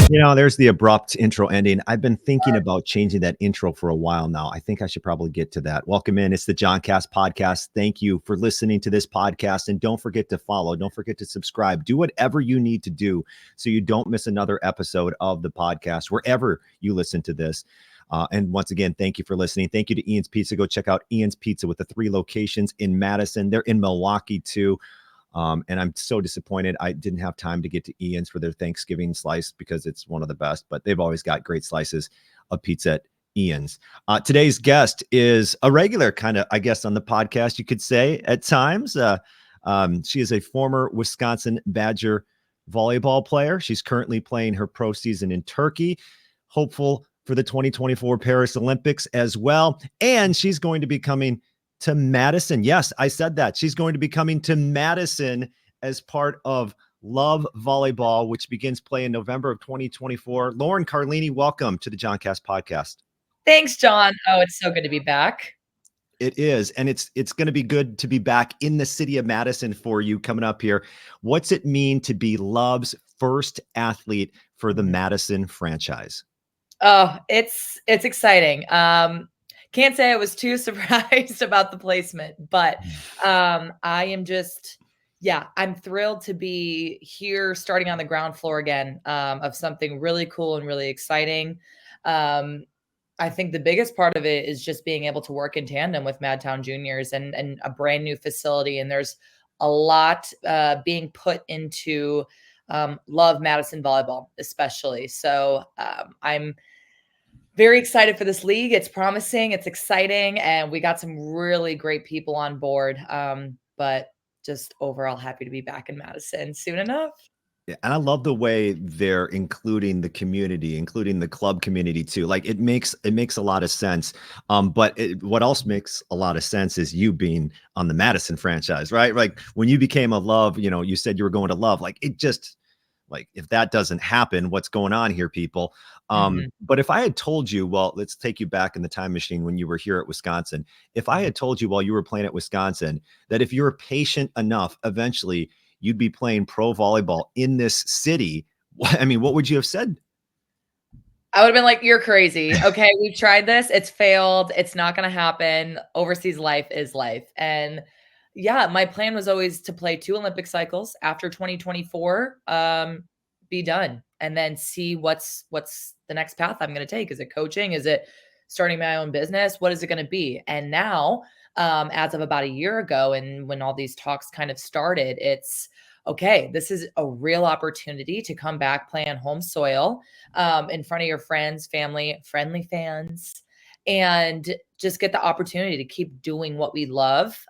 There's the abrupt intro ending. I've been thinking about changing that intro for a while now. I think I should probably get to that. Welcome in. It's the Joncast Podcast. Thank you for listening to this podcast. And don't forget to follow. Don't forget to subscribe. Do whatever you need to do so you don't miss another episode of the podcast, wherever you listen to this. And once again, thank you for listening. Thank you to Ian's Pizza. Go check out Ian's Pizza with the 3 locations in Madison. They're in Milwaukee too. And I'm so disappointed I didn't have time to get to Ian's for their Thanksgiving slice because it's one of the best, but they've always got great slices of pizza at Ian's. Today's guest is a regular kind of, I guess, on the podcast, you could say at times. She is a former Wisconsin Badger volleyball player. She's currently playing her pro season in Turkey, hopeful for the 2024 Paris Olympics as well. And she's going to be coming to Madison. Yes, I said that. She's going to be coming to Madison as part of Love Volleyball, which begins play in November of 2024. Lauren Carlini, welcome to the Joncast Podcast. Thanks, John. Oh, it's so good to be back. It is. And it's going to be good to be back in the city of Madison for you coming up here. What's it mean to be Love's first athlete for the Madison franchise? Oh, it's exciting. Can't say I was too surprised about the placement, but I am just, I'm thrilled to be here starting on the ground floor again of something really cool and really exciting. I think the biggest part of it is just being able to work in tandem with Madtown Juniors and a brand new facility. And there's a lot being put into Love Madison Volleyball, especially. So I'm very excited for this league. It's promising, it's exciting, and we got some really great people on board. But just overall happy to be back in Madison soon enough. Yeah, and I love the way they're including the community, including the club community too. Like it makes a lot of sense. But what else makes a lot of sense is you being on the Madison franchise, right? Like when you became a Love, you said you were going to Love. Like it just, like if that doesn't happen, what's going on here, people? But if I had told you, well, let's take you back in the time machine when you were here at Wisconsin. If I had told you while you were playing at Wisconsin that if you were patient enough, eventually you'd be playing pro volleyball in this city, I mean, what would you have said? I would have been like, you're crazy. Okay, we've tried this. It's failed. It's not going to happen. Overseas life is life. And yeah, my plan was always to play 2 Olympic cycles after 2024, be done, and then see what's the next path I'm going to take. Is it coaching? Is it starting my own business? What is it going to be? And now, as of about a year ago, and when all these talks kind of started, it's okay, this is a real opportunity to come back, play on home soil, in front of your friends, family, friendly fans, and just get the opportunity to keep doing what we love.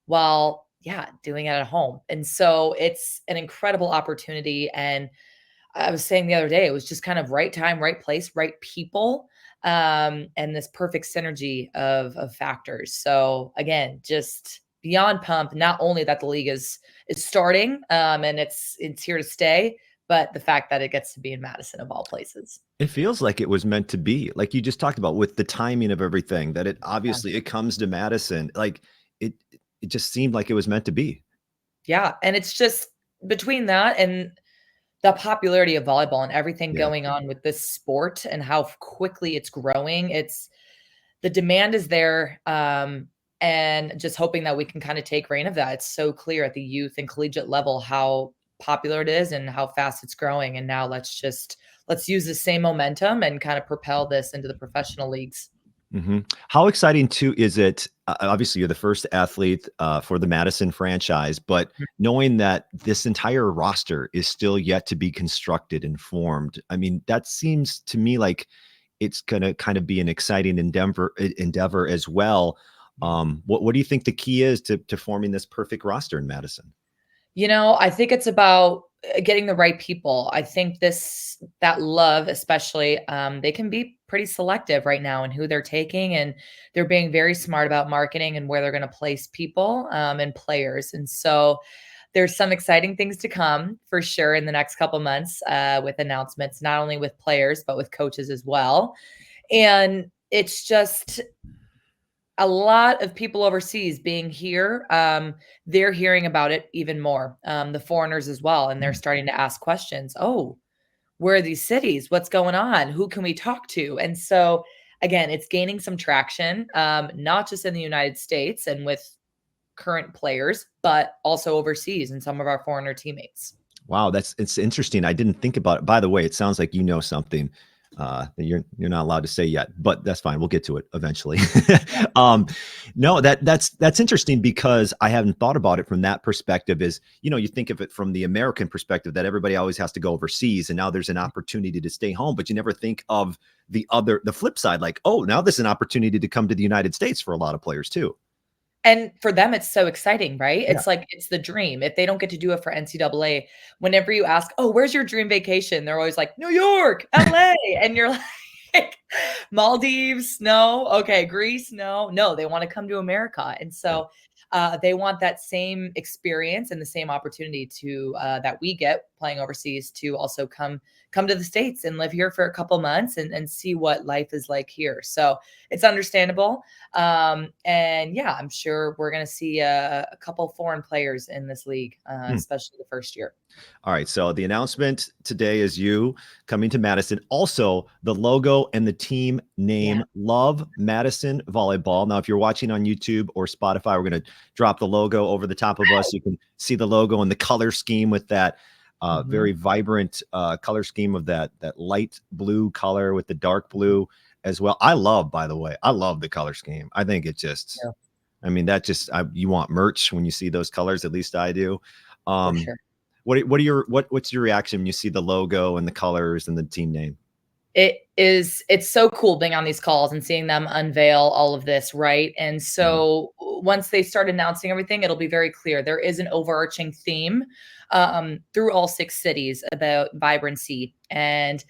While doing it at home. And so it's an incredible opportunity. And I was saying the other day, it was just kind of right time, right place, right people, and this perfect synergy of factors. So again, just beyond pumped, not only that the league is starting, and it's here to stay, but the fact that it gets to be in Madison of all places. It feels like it was meant to be, like you just talked about with the timing of everything, that it obviously it comes to Madison. Like it just seemed like it was meant to be. Yeah. And it's just between that and the popularity of volleyball and everything going on with this sport and how quickly it's growing. The demand is there. And just hoping that we can kind of take reign of that. It's so clear at the youth and collegiate level how popular it is and how fast it's growing. And now let's use the same momentum and kind of propel this into the professional leagues. Mm-hmm. How exciting too is it? Obviously, you're the first athlete for the Madison franchise, but knowing that this entire roster is still yet to be constructed and formed, I mean, that seems to me like it's going to kind of be an exciting endeavor as well. What do you think the key is to forming this perfect roster in Madison? I think it's about getting the right people. I think that Love, especially, they can be pretty selective right now in who they're taking, and they're being very smart about marketing and where they're going to place people and players. And so there's some exciting things to come for sure in the next couple months with announcements, not only with players, but with coaches as well. And it's just a lot of people overseas being here. They're hearing about it even more. The foreigners as well. And they're starting to ask questions. Oh, where are these cities? What's going on? Who can we talk to? And so again, it's gaining some traction, not just in the United States and with current players, but also overseas and some of our foreigner teammates. Wow, it's interesting. I didn't think about it. By the way, it sounds like you know something that you're not allowed to say yet, but that's fine. We'll get to it eventually. No, that's interesting because I haven't thought about it from that perspective. Is, you think of it from the American perspective that everybody always has to go overseas, and now there's an opportunity to stay home, but you never think of the flip side, like, oh, now there's an opportunity to come to the United States for a lot of players too. And for them, it's so exciting, right? Yeah. It's like, it's the dream. If they don't get to do it for NCAA, whenever you ask, oh, where's your dream vacation? They're always like, New York, LA. And you're like, Maldives, no. Okay, Greece, no. No, they want to come to America. And so they want that same experience and the same opportunity to that we get playing overseas to also come to the States and live here for a couple months and see what life is like here. So it's understandable. And yeah, I'm sure we're going to see a couple foreign players in this league, especially the first year. All right. So the announcement today is you coming to Madison. Also, the logo and the team name, Love Madison Volleyball. Now, if you're watching on YouTube or Spotify, we're going to drop the logo over the top of us. You can see the logo and the color scheme with that very vibrant color scheme of that light blue color with the dark blue as well. By the way, I love the color scheme. I think it just, I mean, you want merch when you see those colors. At least I do. For sure. What's your reaction when you see the logo and the colors and the team name? It's so cool being on these calls and seeing them unveil all of this, right? And so once they start announcing everything, it'll be very clear. There is an overarching theme through all 6 cities about vibrancy, and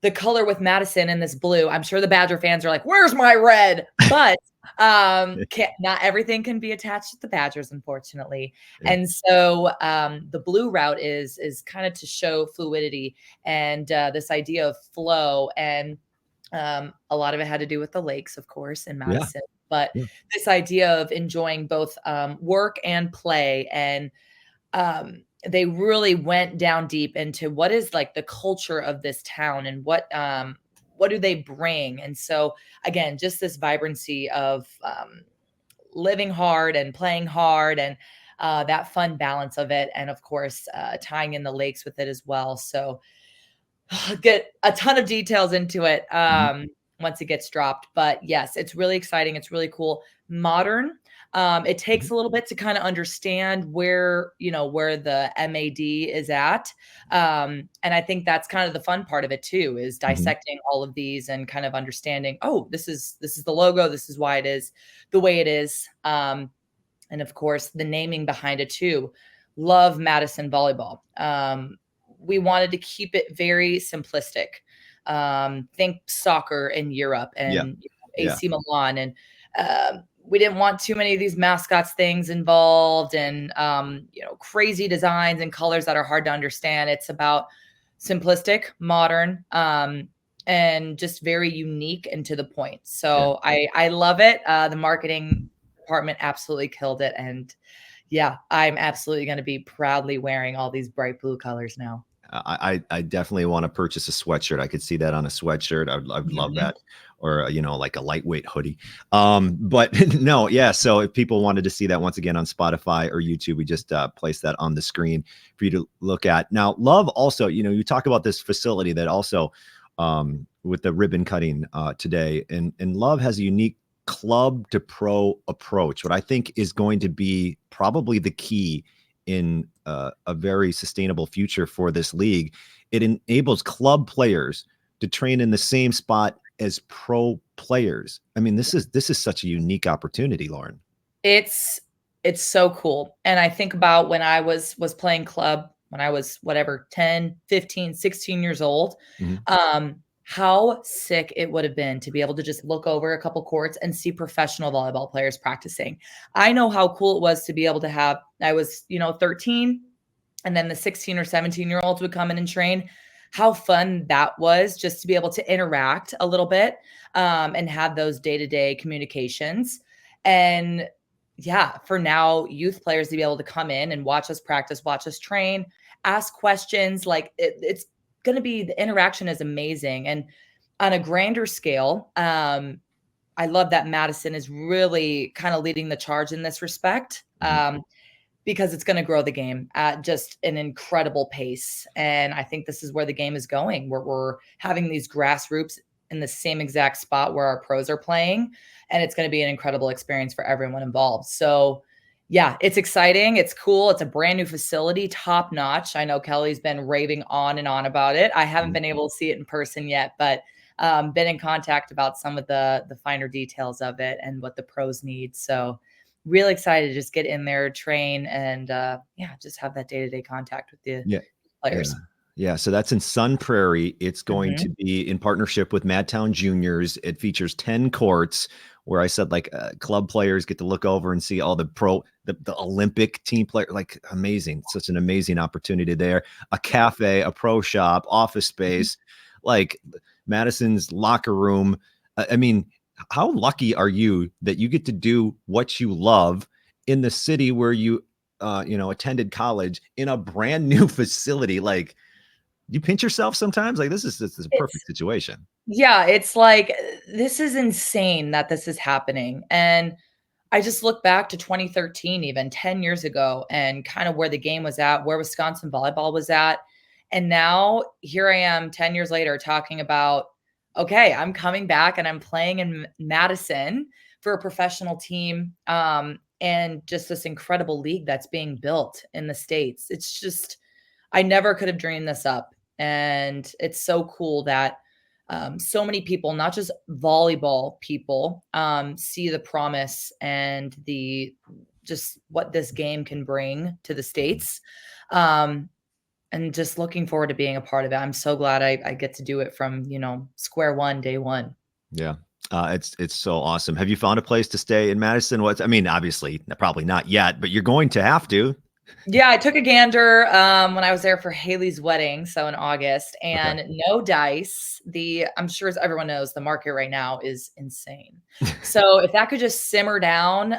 the color with Madison and this blue. I'm sure the Badger fans are like, where's my red? But not everything can be attached to the Badgers, unfortunately. Yeah. And so the blue route is kind of to show fluidity and this idea of flow. And a lot of it had to do with the lakes, of course, in Madison. Yeah. But this idea of enjoying both work and play, and they really went down deep into what is like the culture of this town and what do they bring. And so again, just this vibrancy of living hard and playing hard, and that fun balance of it. And of course, tying in the lakes with it as well. So get a ton of details into it once it gets dropped. But yes, it's really exciting. It's really cool. Modern. It takes a little bit to kind of understand where the MAD is at. And I think that's kind of the fun part of it too, is dissecting all of these and kind of understanding, oh, this is the logo. This is why it is the way it is. And of course, the naming behind it too. Love Madison Volleyball. We wanted to keep it very simplistic. Think soccer in Europe and AC Milan, and we didn't want too many of these mascots things involved and, crazy designs and colors that are hard to understand. It's about simplistic, modern, and just very unique and to the point. So I love it. The marketing department absolutely killed it. And I'm absolutely going to be proudly wearing all these bright blue colors now. I definitely want to purchase a sweatshirt. I could see that on a sweatshirt. I'd love that. Or, like a lightweight hoodie. But no, yeah. So if people wanted to see that once again on Spotify or YouTube, we just placed that on the screen for you to look at. Now, Love also, you talk about this facility that also with the ribbon cutting today, and Love has a unique club to pro approach, what I think is going to be probably the key in a very sustainable future for this league. It enables club players to train in the same spot as pro players. I mean, this is such a unique opportunity, Lauren. It's so cool. And I think about when I was playing club, when I was 10, 15, 16 years old, how sick it would have been to be able to just look over a couple courts and see professional volleyball players practicing. I know how cool it was to be able to have, I was, 13, and then the 16 or 17-year-olds would come in and train. How fun that was just to be able to interact a little bit and have those day-to-day communications. And for now, youth players to be able to come in and watch us practice, watch us train, ask questions. Like it's going to be, the interaction is amazing. And on a grander scale, I love that Madison is really kind of leading the charge in this respect. Because it's going to grow the game at just an incredible pace. And I think this is where the game is going, where we're having these grassroots in the same exact spot where our pros are playing. And it's going to be an incredible experience for everyone involved. So yeah, it's exciting. It's cool. It's a brand new facility, top notch. I know Kelly's been raving on and on about it. I haven't been able to see it in person yet, but been in contact about some of the finer details of it and what the pros need. So really excited to just get in there, train, and just have that day-to-day contact with the players. Yeah. So that's in Sun Prairie. It's going to be in partnership with Madtown Juniors. It features 10 courts where I said like club players get to look over and see all the the Olympic team player, like amazing. Such an amazing opportunity there. A cafe, a pro shop, office space, like Madison's locker room. I mean, how lucky are you that you get to do what you love in the city where you, attended college in a brand new facility? Like, you pinch yourself sometimes. Like, this is a perfect situation. Yeah, it's like, this is insane that this is happening. And I just look back to 2013, even 10 years ago, and kind of where the game was at, where Wisconsin volleyball was at. And now here I am 10 years later talking about, okay, I'm coming back and I'm playing in Madison for a professional team, and just this incredible league that's being built in the States. It's just, I never could have dreamed this up. And it's so cool that so many people, not just volleyball people, see the promise and just what this game can bring to the States. And just looking forward to being a part of it. I'm so glad I get to do it from, square one, day one. Yeah. It's so awesome. Have you found a place to stay in Madison? Obviously probably not yet, but you're going to have to. Yeah, I took a gander when I was there for Haley's wedding, so in August, and no dice. I'm sure as everyone knows, the market right now is insane. So if that could just simmer down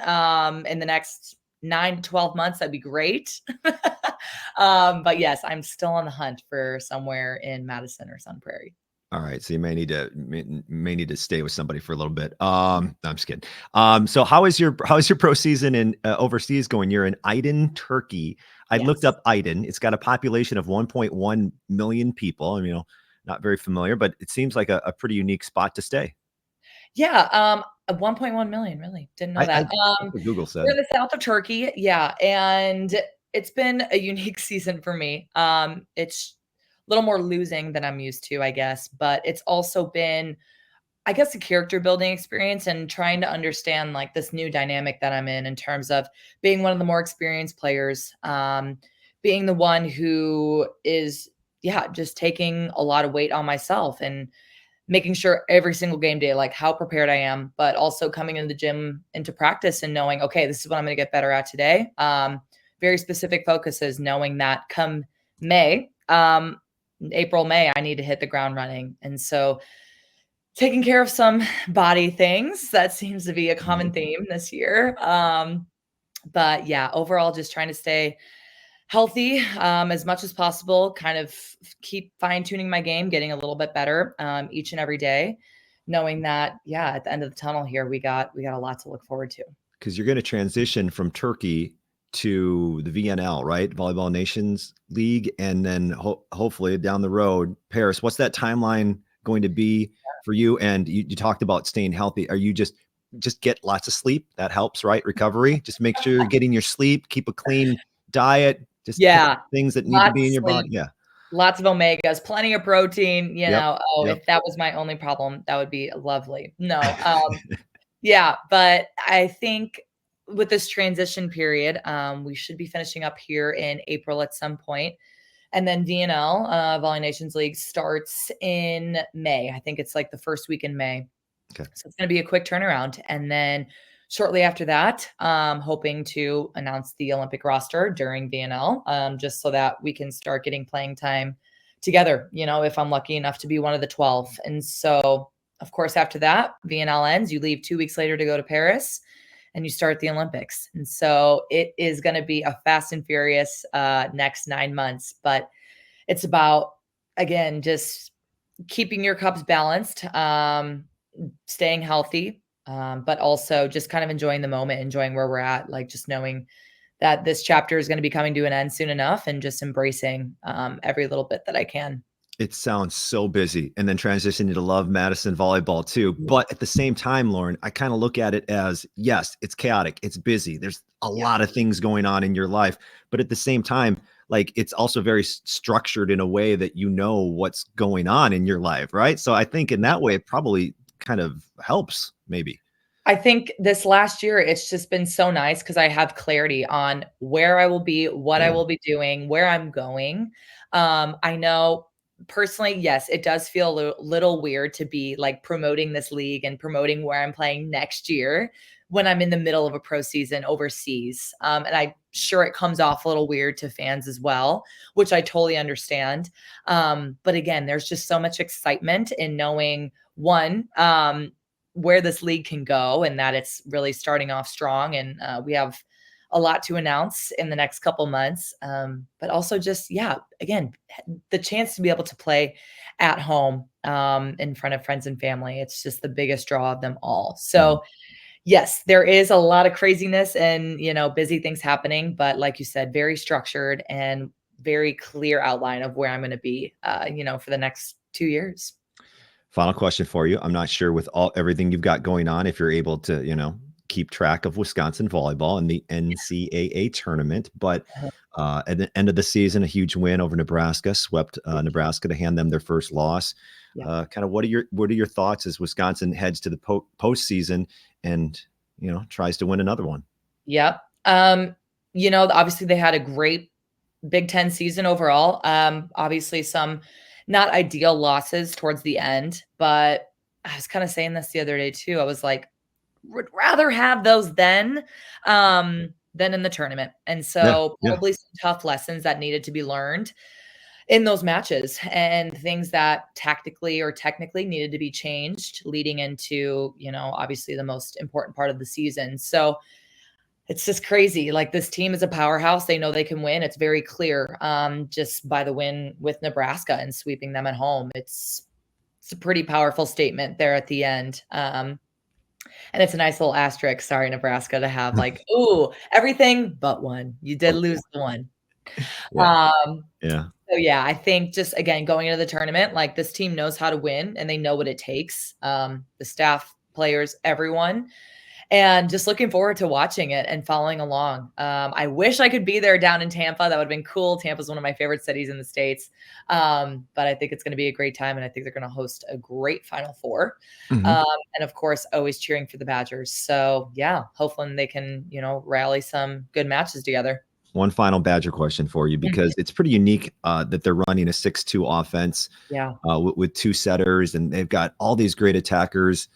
in the next 9 to 12 months, that'd be great. But yes, I'm still on the hunt for somewhere in Madison or Sun Prairie. All right, so you may need to stay with somebody for a little bit. I'm just kidding. So how is your pro season in overseas going? You're in Aydın, Turkey. I looked up Aydın. It's got a population of 1.1 million people. Not very familiar, but it seems like a pretty unique spot to stay. Yeah, 1.1 million. Really didn't know that. What Google said. We're in the south of Turkey. Yeah, and it's been a unique season for me. It's little more losing than I'm used to, I guess, but it's also been, I guess, a character building experience and trying to understand like this new dynamic that I'm in terms of being one of the more experienced players, being the one who is, just taking a lot of weight on myself and making sure every single game day, like how prepared I am, but also coming into the gym, into practice and knowing, okay, this is what I'm going to get better at today. Very specific focuses, knowing that come May, April, May, I need to hit the ground running. And so taking care of some body things, that seems to be a common theme this year. But yeah, overall, just trying to stay healthy as much as possible, kind of keep fine tuning my game, getting a little bit better each and every day, knowing that, at the end of the tunnel here, we got a lot to look forward to. Because you're going to transition from Turkey to the VNL, right? Volleyball Nations League. And then hopefully down the road, Paris. What's that timeline going to be for you? And you talked about staying healthy. Are you just get lots of sleep? That helps, right? Recovery. Just make sure you're getting your sleep, keep a clean diet, just things that need to be in your body. Yeah. Lots of omegas, plenty of protein, if that was my only problem, that would be lovely. No. But I think with this transition period, we should be finishing up here in April at some point. And then VNL, Volley Nations League, starts in May. I think it's like the first week in May. Okay. So it's going to be a quick turnaround. And then shortly after that, hoping to announce the Olympic roster during VNL, just so that we can start getting playing time together, if I'm lucky enough to be one of the 12. And so, of course, after that, VNL ends, you leave 2 weeks later to go to Paris and you start the Olympics. And so it is going to be a fast and furious next 9 months, but it's about again, just keeping your cups balanced, staying healthy, but also just kind of enjoying the moment, enjoying where we're at, like just knowing that this chapter is going to be coming to an end soon enough and just embracing every little bit that I can. It sounds so busy, and then transitioning to love Madison volleyball too. But at the same time, Lauren, I kind of look at it as, yes, it's chaotic, it's busy. There's a lot of things going on in your life, but at the same time, like it's also very structured in a way that you know what's going on in your life, right? So I think in that way, it probably kind of helps, maybe. I think this last year, it's just been so nice because I have clarity on where I will be, what I will be doing, where I'm going. I know personally, yes, it does feel a little weird to be like promoting this league and promoting where I'm playing next year when I'm in the middle of a pro season overseas. And I'm sure it comes off a little weird to fans as well, which I totally understand. But again, there's just so much excitement in knowing one, where this league can go and that it's really starting off strong. And we have a lot to announce in the next couple months. But also just, again, the chance to be able to play at home in front of friends and family. It's just the biggest draw of them all. So yes, there is a lot of craziness and, busy things happening, but like you said, very structured and very clear outline of where I'm going to be, for the next 2 years. Final question for you. I'm not sure with everything you've got going on, if you're able to, keep track of Wisconsin volleyball and the NCAA tournament, but at the end of the season, a huge win over Nebraska, swept Nebraska to hand them their first loss. Kind of what are your thoughts as Wisconsin heads to the postseason and, tries to win another one? Yep. Obviously they had a great Big Ten season overall. Obviously some not ideal losses towards the end, but I was kind of saying this the other day too. I was like, would rather have those than in the tournament. And so probably some tough lessons that needed to be learned in those matches and things that tactically or technically needed to be changed leading into, obviously the most important part of the season. So it's just crazy. Like this team is a powerhouse. They know they can win. It's very clear just by the win with Nebraska and sweeping them at home. It's a pretty powerful statement there at the end. And it's a nice little asterisk. Sorry, Nebraska, to have like, ooh, everything but one. You did lose the one. So I think just again, going into the tournament, like this team knows how to win and they know what it takes. The staff, players, everyone. And just looking forward to watching it and following along. I wish I could be there down in Tampa. That would have been cool. Tampa's one of my favorite cities in the States. But I think it's going to be a great time. And I think they're going to host a great Final Four. And of course, always cheering for the Badgers. So hopefully they can, rally some good matches together. One final Badger question for you, because it's pretty unique that they're running a 6-2 offense with two setters, and they've got all these great attackers.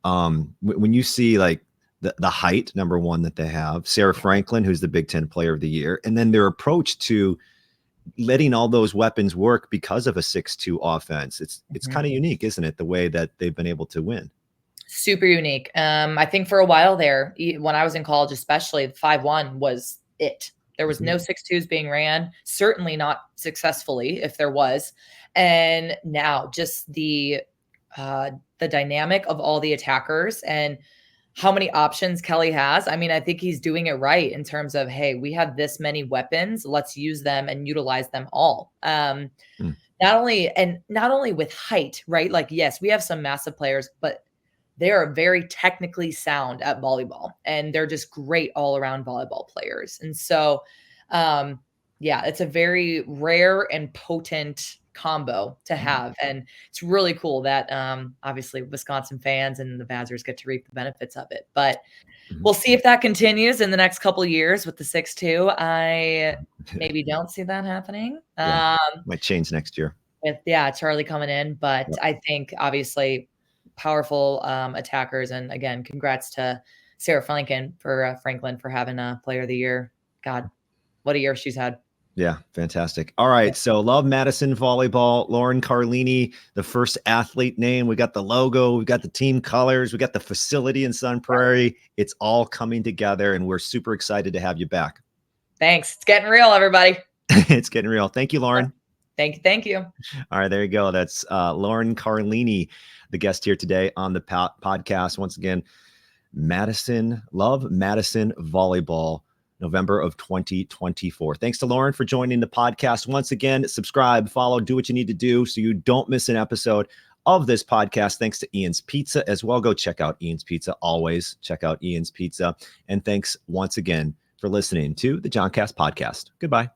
When you see like the height, number one, that they have, Sarah Franklin, who's the Big Ten Player of the Year, and then their approach to letting all those weapons work because of a 6-2 offense. It's kind of unique, isn't it? The way that they've been able to win. Super unique. I think for a while there, when I was in college, especially, 5-1 was it. There was no 6-2s being ran, certainly not successfully if there was. And now just the dynamic of all the attackers and how many options Kelly has. I mean, I think he's doing it right in terms of, hey, we have this many weapons. Let's use them and utilize them all. Not only with height, right? Like, yes, we have some massive players, but they are very technically sound at volleyball and they're just great all around volleyball players. And so, it's a very rare and potent combo to have. And it's really cool that obviously Wisconsin fans and the Badgers get to reap the benefits of it. But we'll see if that continues in the next couple of years with the 6-2. I maybe don't see that happening. Might change next year. With Charlie coming in. But I think obviously powerful attackers. And again, congrats to Sarah Franklin for having a Player of the Year. God, what a year she's had. Yeah, fantastic. All right, so love Madison volleyball. Lauren Carlini, the first athlete name. We got the logo, we got the team colors, we got the facility in Sun Prairie. It's all coming together, and we're super excited to have you back. Thanks. It's getting real, everybody. It's getting real. Thank you, Lauren. Thank you. All right, there you go. That's Lauren Carlini, the guest here today on the podcast. Once again, Love Madison Volleyball, November of 2024. Thanks to Lauren for joining the podcast. Once again, subscribe, follow, do what you need to do so you don't miss an episode of this podcast. Thanks to Ian's Pizza as well. Go check out Ian's Pizza. Always check out Ian's Pizza. And thanks once again for listening to the Joncast Podcast. Goodbye.